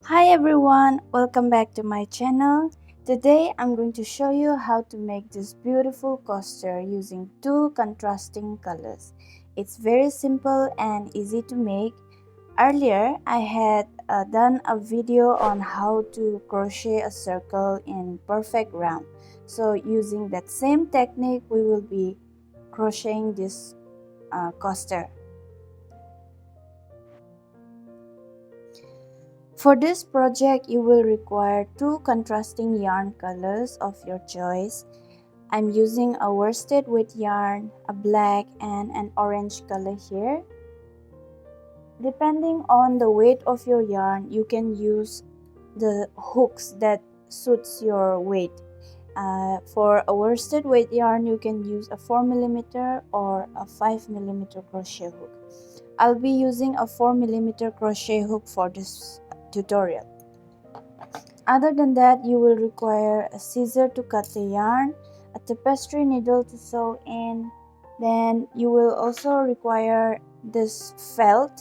Hi everyone, welcome back to my channel. Today I'm going to show you how to make this beautiful coaster using two contrasting colors. It's very simple and easy to make. Earlier I had done a video on how to crochet a circle in perfect round. So using that same technique we will be crocheting this coaster. For this project, you will require two contrasting yarn colors of your choice. I'm using a worsted weight yarn, a black and an orange color here. Depending on the weight of your yarn, you can use the hooks that suits your weight. For a worsted weight yarn, you can use a 4mm or a 5mm crochet hook. I'll be using a 4mm crochet hook for this tutorial. Other than that, you will require a scissor to cut the yarn, a tapestry needle to sew in, then you will also require this felt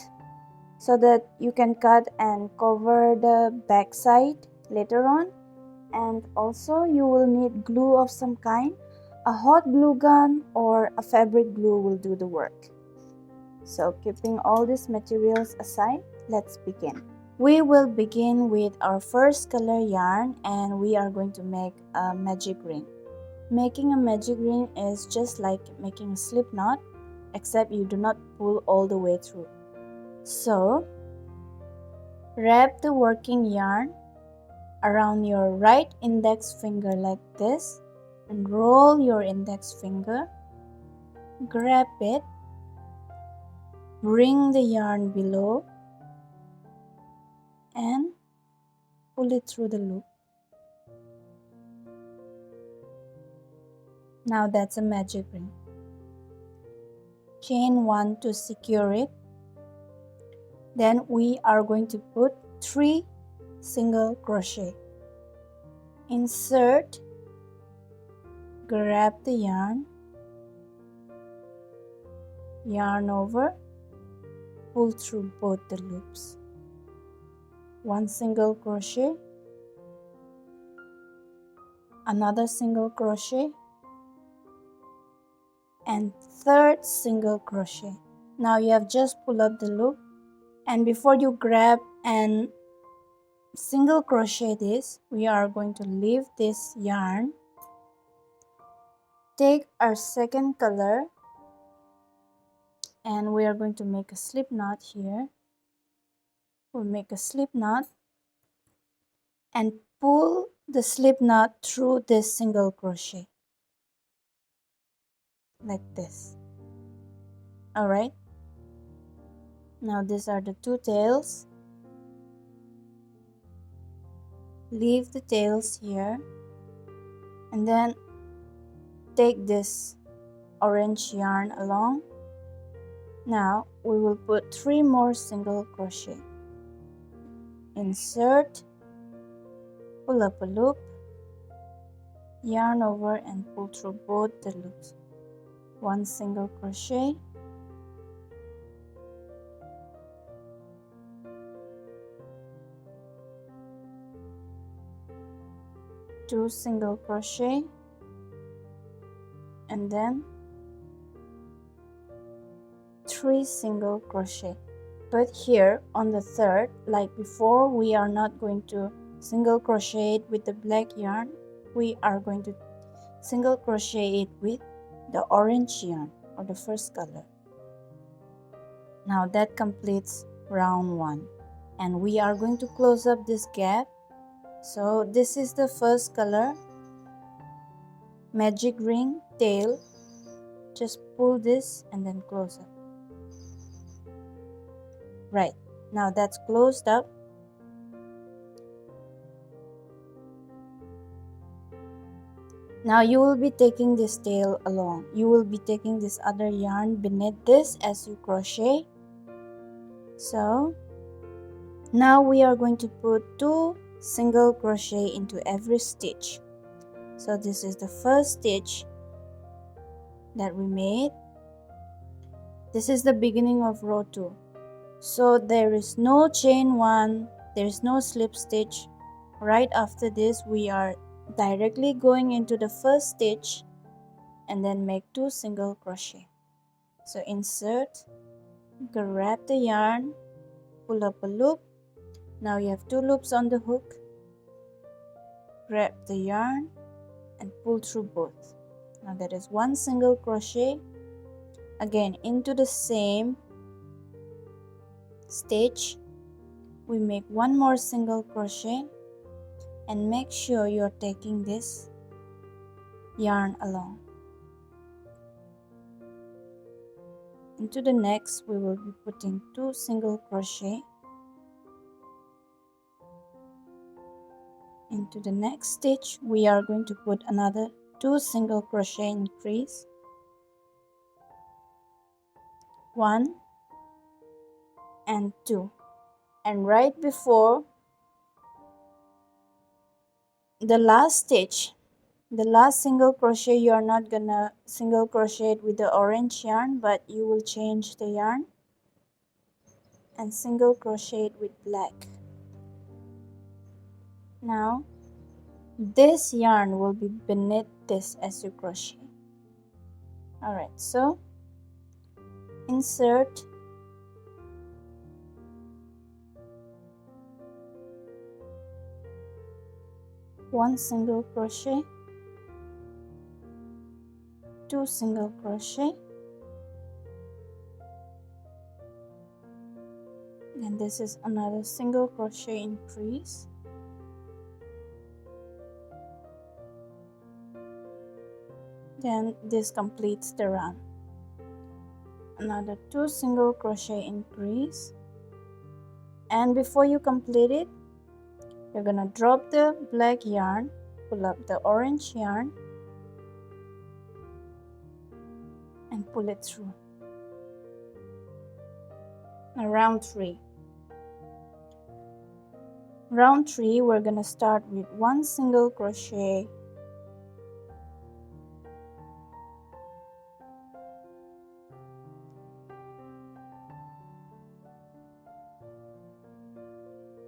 so that you can cut and cover the back side later on, and also you will need glue of some kind. A hot glue gun or a fabric glue will do the work. So keeping all these materials aside, let's begin. We will begin with our first color yarn and we are going to make a magic ring. Making a magic ring is just like making a slip knot, except you do not pull all the way through. So wrap the working yarn around your right index finger like this and roll your index finger, grab it, bring the yarn below and pull it through the loop. Now that's a magic ring. Chain 1 to secure it. Then we are going to put 3 single crochet. Insert, grab the yarn over, pull through both the loops. 1 single crochet, another single crochet, and third single crochet. Now you have just pulled up the loop, and before you grab and single crochet this, we are going to leave this yarn, take our second color, and we are going to make a slip knot here. We'll make a slip knot and pull the slip knot through this single crochet like this. Alright, now these are the two tails. Leave the tails here and then take this orange yarn along. Now we will put 3 more single crochet. Insert, pull up a loop, yarn over and pull through both the loops. 1 single crochet, two single crochet, and then 3 single crochet. But here on the third, like before, we are not going to single crochet it with the black yarn. We are going to single crochet it with the orange yarn or the first color. Now that completes round 1, and we are going to close up this gap. So this is the first color, magic ring tail. Just pull this and then close up. Right, now that's closed up. Now you will be taking this tail along. You will be taking this other yarn beneath this as you crochet. So now we are going to put 2 single crochet into every stitch. So this is the first stitch that we made. This is the beginning of row 2. So there is no chain 1 there's no slip stitch. Right after this we are directly going into the first stitch and then make 2 single crochet. So insert, grab the yarn, pull up a loop. Now you have 2 loops on the hook. Grab the yarn and pull through both. Now that is 1 single crochet. Again into the same stitch we make 1 more single crochet, and make sure you're taking this yarn along. Into the next we will be putting 2 single crochet. Into the next stitch we are going to put another 2 single crochet increase, 1 and 2, and right before the last stitch, the last single crochet, you are not gonna single crochet it with the orange yarn, but you will change the yarn and single crochet it with black. Now this yarn will be beneath this as you crochet. Alright, so insert, one single crochet, 2 single crochet, and this is another single crochet increase, then this completes the round. Another 2 single crochet increase, and before you complete it you're gonna drop the black yarn, pull up the orange yarn and pull it through. Now round 3. Round 3 we're gonna start with 1 single crochet,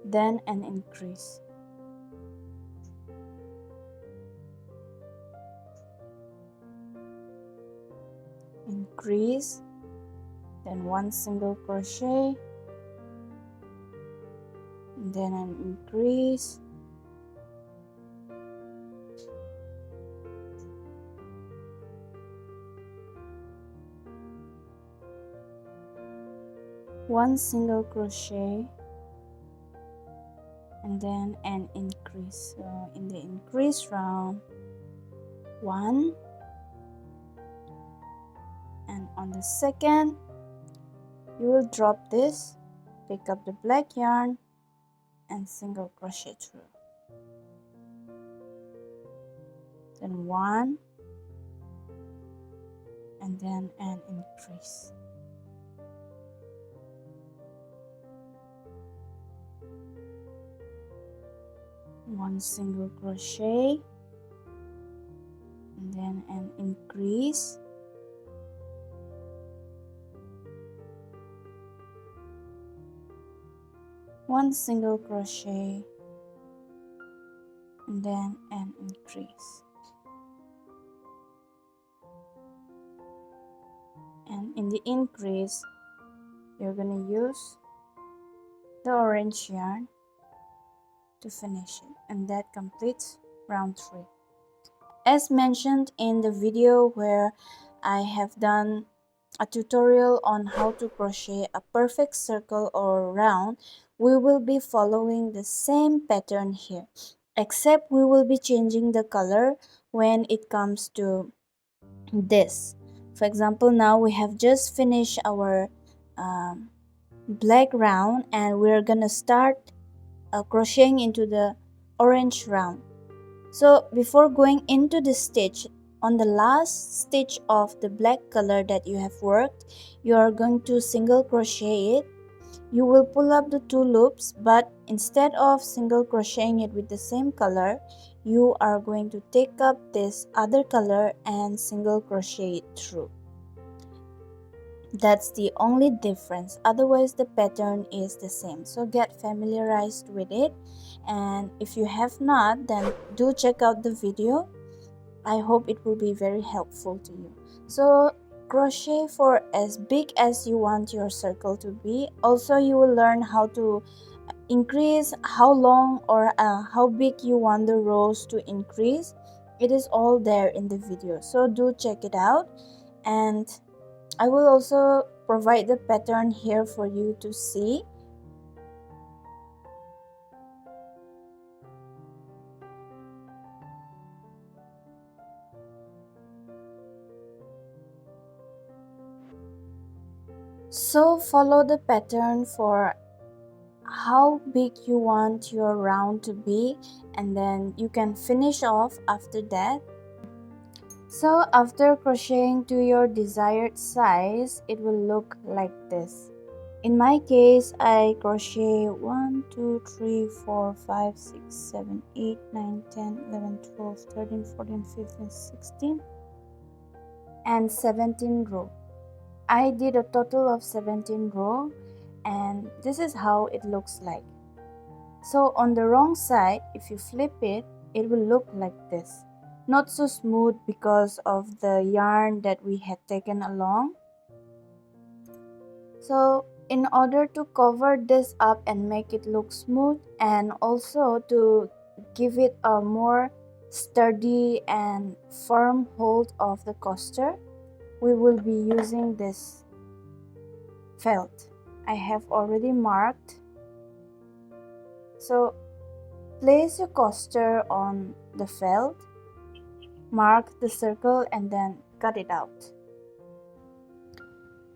then an increase, increase, then 1 single crochet, then an increase, one single crochet, and then an increase. So in the increase round, 1, and on the second you will drop this, pick up the black yarn and single crochet through, then 1 and then an increase, one single crochet, and then an increase, one single crochet, and then an increase, and in the increase you're going to use the orange yarn to finish it, and that completes round 3. As mentioned in the video where I have done a tutorial on how to crochet a perfect circle or round, we will be following the same pattern here, except we will be changing the color when it comes to this. For example, now we have just finished our black round and we're gonna start crocheting into the orange round. So before going into the stitch, on the last stitch of the black color that you have worked, you are going to single crochet it. You will pull up the 2 loops, but instead of single crocheting it with the same color, you are going to take up this other color and single crochet it through. That's the only difference, otherwise the pattern is the same. So get familiarized with it, and if you have not, then do check out the video. I hope it will be very helpful to you. So crochet for as big as you want your circle to be. Also, you will learn how to increase how long or how big you want the rows to increase. It is all there in the video, so do check it out. And I will also provide the pattern here for you to see. So follow the pattern for how big you want your round to be, and then you can finish off after that. So after crocheting to your desired size, it will look like this. In my case, I crochet 1 2 3 4 5 6 7 8 9 10 11 12 13 14 15 16 and 17 row. I did a total of 17 row, and this is how it looks like. So on the wrong side, if you flip it, it will look like this. Not so smooth because of the yarn that we had taken along. So in order to cover this up and make it look smooth, and also to give it a more sturdy and firm hold of the coaster, we will be using this felt. I have already marked. So place your coaster on the felt, mark the circle, and then cut it out.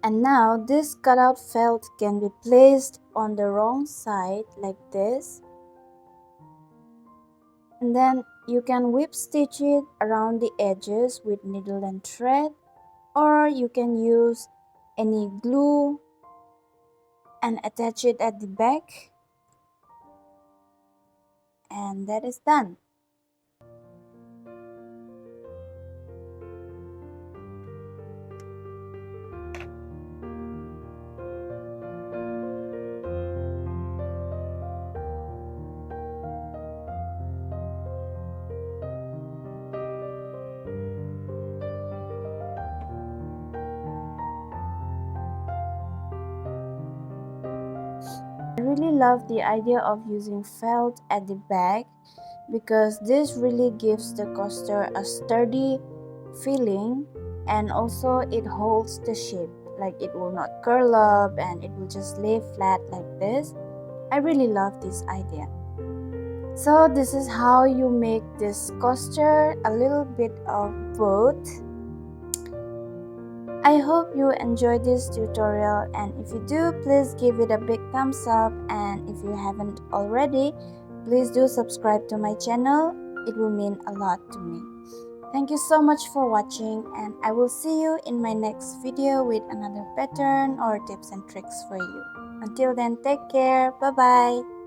And now this cutout felt can be placed on the wrong side like this, and then you can whip stitch it around the edges with needle and thread, or you can use any glue and attach it at the back, and that is done. I really love the idea of using felt at the back because this really gives the coaster a sturdy feeling, and also it holds the shape, like it will not curl up and it will just lay flat like this. I really love this idea. So this is how you make this coaster, a little bit of both. I hope you enjoyed this tutorial, and if you do, please give it a big thumbs up, and if you haven't already, please do subscribe to my channel. It will mean a lot to me. Thank you so much for watching, and I will see you in my next video with another pattern or tips and tricks for you. Until then, take care. Bye bye.